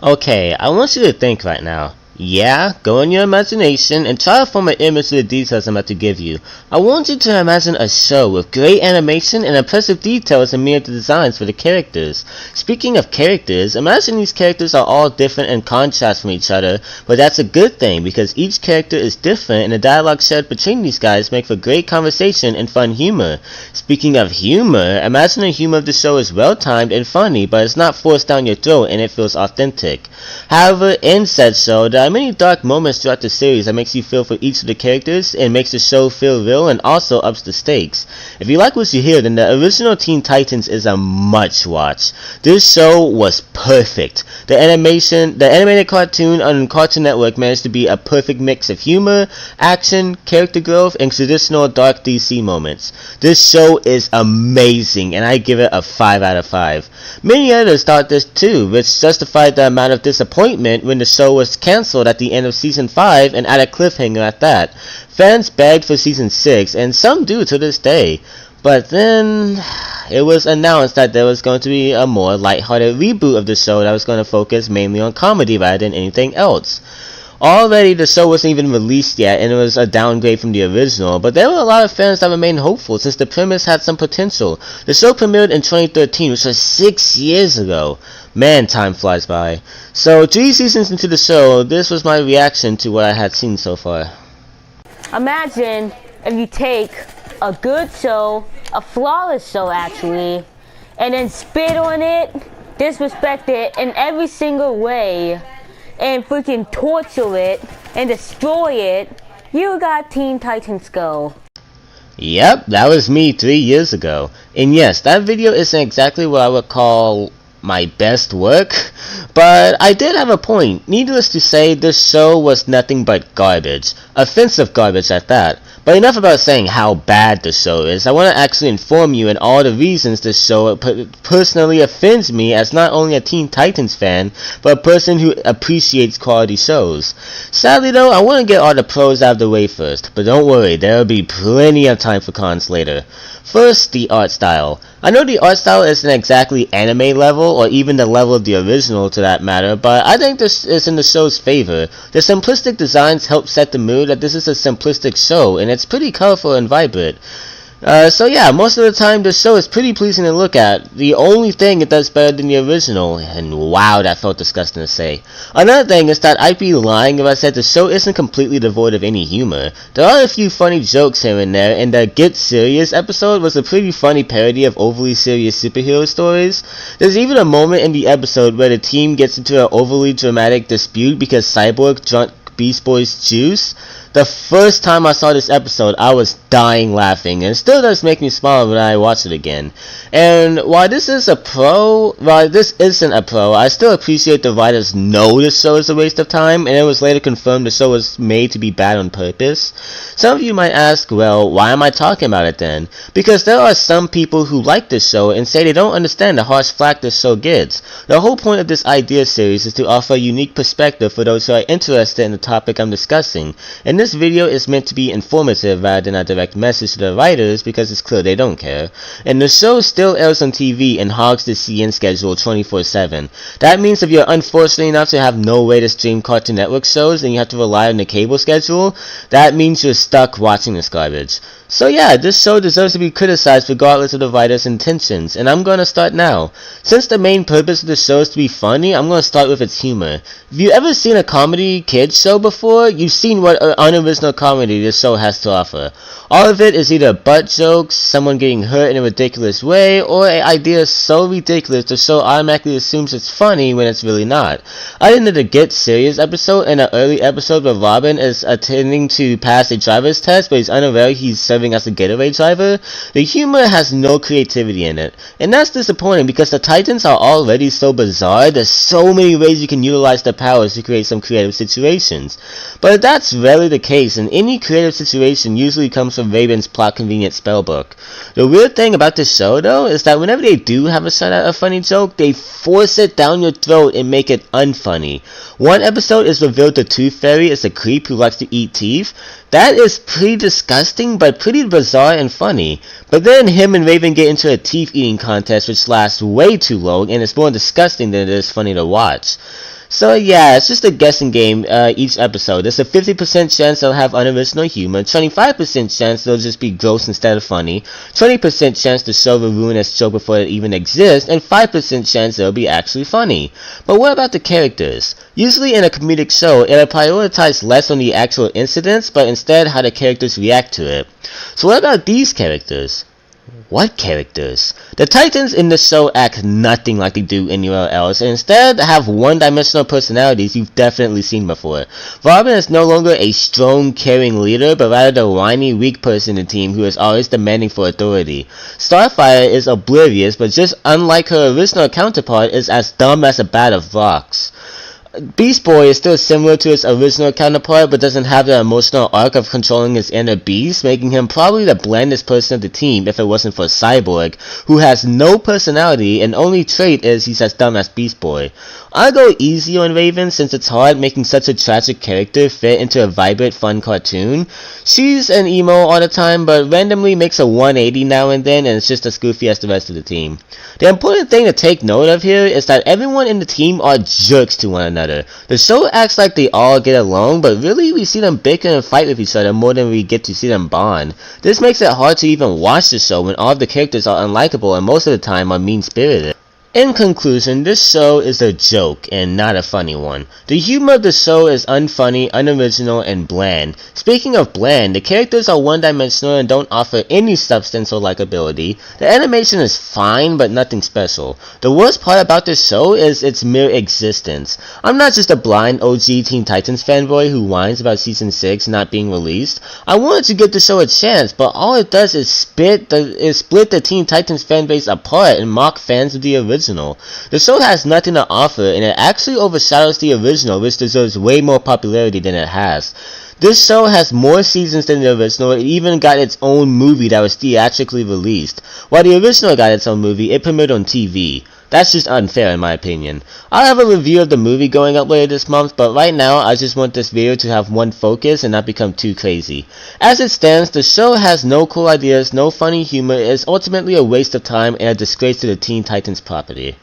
Okay, I want you to think right now. Yeah, go in your imagination and try to form an image of the details I'm about to give you. I want you to imagine a show with great animation and impressive details and mirrored designs for the characters. Speaking of characters, imagine these characters are all different and contrast from each other, but that's a good thing because each character is different and the dialogue shared between these guys make for great conversation and fun humor. Speaking of humor, imagine the humor of the show is well timed and funny, but it's not forced down your throat and it feels authentic. However, in said show, there are many dark moments throughout the series that makes you feel for each of the characters and makes the show feel real and also ups the stakes. If you like what you hear, then the original Teen Titans is a must watch. This show was perfect. The animated cartoon on Cartoon Network managed to be a perfect mix of humor, action, character growth, and traditional dark DC moments. This show is amazing and I give it a 5 out of 5. Many others thought this too, which justified the amount of disappointment when the show was cancelled at the end of season 5 and at a cliffhanger at that. Fans begged for season 6 and some do to this day. But then it was announced that there was going to be a more lighthearted reboot of the show that was going to focus mainly on comedy rather than anything else. Already the show wasn't even released yet and it was a downgrade from the original, but there were a lot of fans that remained hopeful since the premise had some potential. The show premiered in 2013, which was 6 years ago. Man, time flies by. So 3 seasons into the show, this was my reaction to what I had seen so far. Imagine if you take a good show, a flawless show actually, and then spit on it, disrespect it in every single way, and freaking torture it and destroy it. You got Teen Titans Go. Yep, that was me 3 years ago. And yes, that video isn't exactly what I would call my best work, but I did have a point. Needless to say, this show was nothing but garbage. Offensive garbage at that. But enough about saying how bad the show is. I want to actually inform you in all the reasons this show personally offends me as not only a Teen Titans fan, but a person who appreciates quality shows. Sadly though, I want to get all the pros out of the way first, but don't worry, there will be plenty of time for cons later. First, the art style. I know the art style isn't exactly anime level, or even the level of the original to that matter, but I think this is in the show's favor. The simplistic designs help set the mood that this is a simplistic show, and it's pretty colorful and vibrant. So yeah, most of the time the show is pretty pleasing to look at. The only thing it does better than the original, and wow, that felt disgusting to say. Another thing is that I'd be lying if I said the show isn't completely devoid of any humor. There are a few funny jokes here and there, and the Get Serious episode was a pretty funny parody of overly serious superhero stories. There's even a moment in the episode where the team gets into an overly dramatic dispute because Cyborg drunk Beast Boy's juice. The first time I saw this episode, I was dying laughing, and it still does make me smile when I watch it again. And while this isn't a pro, I still appreciate the writers know the show is a waste of time, and it was later confirmed the show was made to be bad on purpose. Some of you might ask, well, why am I talking about it then? Because there are some people who like this show and say they don't understand the harsh flack this show gets. The whole point of this idea series is to offer a unique perspective for those who are interested in the topic I'm discussing, and this video is meant to be informative rather than a direct message to the writers because it's clear they don't care. And the show still airs on TV and hogs the CN schedule 24/7. That means if you're unfortunate enough to have no way to stream Cartoon Network shows and you have to rely on the cable schedule, that means you're stuck watching this garbage. So yeah, this show deserves to be criticized regardless of the writer's intentions, and I'm going to start now. Since the main purpose of the show is to be funny, I'm going to start with its humor. If you've ever seen a comedy kids show before, you've seen what unoriginal comedy this show has to offer. All of it is either butt jokes, someone getting hurt in a ridiculous way, or an idea so ridiculous the show automatically assumes it's funny when it's really not. Other than the Get Serious episode and an early episode where Robin is attending to pass a driver's test but he's unaware he's serving as a getaway driver, the humor has no creativity in it. And that's disappointing because the Titans are already so bizarre, there's so many ways you can utilize their powers to create some creative situations. But that's rarely the case, and any creative situation usually comes from Raven's plot convenient spellbook. The weird thing about this show though is that whenever they do have a shot at a funny joke, they force it down your throat and make it unfunny. One episode is revealed the Tooth Fairy is a creep who likes to eat teeth. That is pretty disgusting, but pretty bizarre and funny. But then him and Raven get into a teeth eating contest which lasts way too long and is more disgusting than it is funny to watch. So yeah, it's just a guessing game each episode. There's a 50% chance they'll have unoriginal humor, 25% chance they'll just be gross instead of funny, 20% chance the show will ruin its joke before it even exists, and 5% chance they'll be actually funny. But what about the characters? Usually in a comedic show, it'll prioritize less on the actual incidents, but instead how the characters react to it. So what about these characters? What characters? The Titans in the show act nothing like they do anywhere else, and instead have one-dimensional personalities you've definitely seen before. Robin is no longer a strong, caring leader, but rather the whiny, weak person in the team who is always demanding for authority. Starfire is oblivious, but just unlike her original counterpart, is as dumb as a bat of rocks. Beast Boy is still similar to his original counterpart, but doesn't have the emotional arc of controlling his inner beast, making him probably the blandest person of the team if it wasn't for Cyborg, who has no personality and only trait is he's as dumb as Beast Boy. I'll go easy on Raven since it's hard making such a tragic character fit into a vibrant, fun cartoon. She's an emo all the time, but randomly makes a 180 now and then, and it's just as goofy as the rest of the team. The important thing to take note of here is that everyone in the team are jerks to one another. The show acts like they all get along, but really we see them bicker and fight with each other more than we get to see them bond. This makes it hard to even watch the show when all of the characters are unlikable and most of the time are mean-spirited. In conclusion, this show is a joke and not a funny one. The humor of the show is unfunny, unoriginal, and bland. Speaking of bland, the characters are one-dimensional and don't offer any substance or likability. The animation is fine, but nothing special. The worst part about this show is its mere existence. I'm not just a blind OG Teen Titans fanboy who whines about Season 6 not being released. I wanted to give the show a chance, but all it does is split the Teen Titans fanbase apart and mock fans of the original. The show has nothing to offer, and it actually overshadows the original, which deserves way more popularity than it has. This show has more seasons than the original. It even got its own movie that was theatrically released. While the original got its own movie, it premiered on TV. That's just unfair in my opinion. I'll have a review of the movie going up later this month, but right now I just want this video to have one focus and not become too crazy. As it stands, the show has no cool ideas, no funny humor, it is ultimately a waste of time and a disgrace to the Teen Titans property.